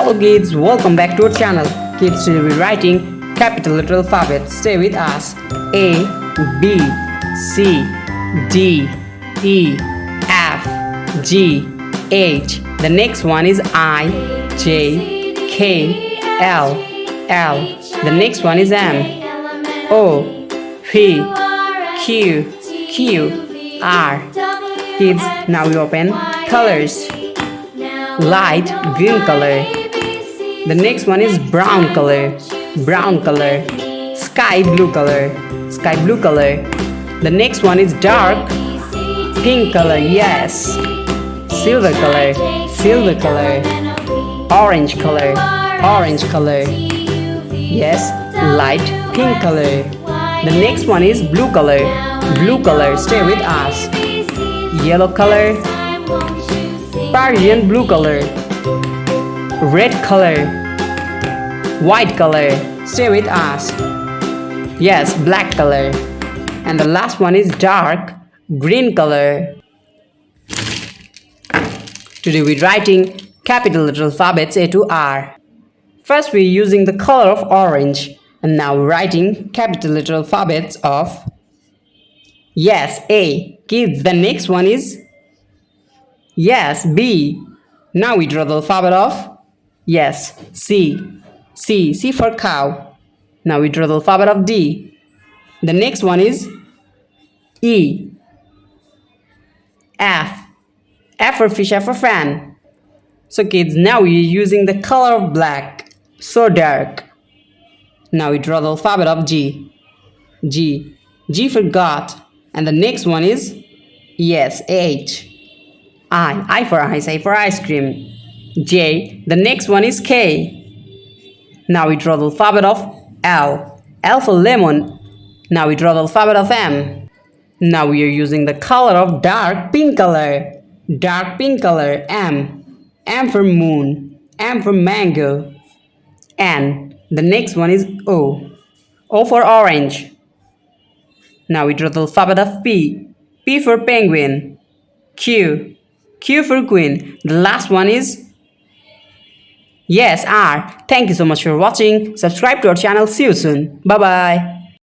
Hello kids, welcome back to our channel. Kids, today we're writing capital letter alphabet. Stay with us. A, B, C, D, E, F, G, H. The next one is I, J, K, L, L. The next one is M, O, P, Q, Q, R. Kids, now we open colors. Light green color. The next one is brown color. Brown color. Sky blue color. Sky blue color. The next one is dark pink color. Yes. Silver color. Silver color. Orange color. Orange color. Yes. Light pink color. The next one is blue color. Blue color. Stay with us. Yellow color. Persian blue color, red color, white color. Stay with us. Yes, black color. And the last one is dark green color. Today we're writing capital letter alphabets A to R. First we're using the color of orange, and now we're writing capital letter alphabets of A. Kids, the next one is B. Now we draw the alphabet of C. C for cow. Now we draw the alphabet of D. The next one is E. F. F for fish, F for fan. So kids, now we're using the color of black. So dark. Now we draw the alphabet of G. G for God. And the next one is H. I for ice, I for ice cream. J. The next one is K. Now we draw the alphabet of L. L for lemon. Now we draw the alphabet of M. Now we are using the color of dark pink color. Dark pink color. M. M for moon. M for mango. N. The next one is O. O for orange. Now we draw the alphabet of P. P for penguin. Q. Q for queen. The last one is R. Thank you so much for watching. Subscribe to our channel. See you soon. Bye bye.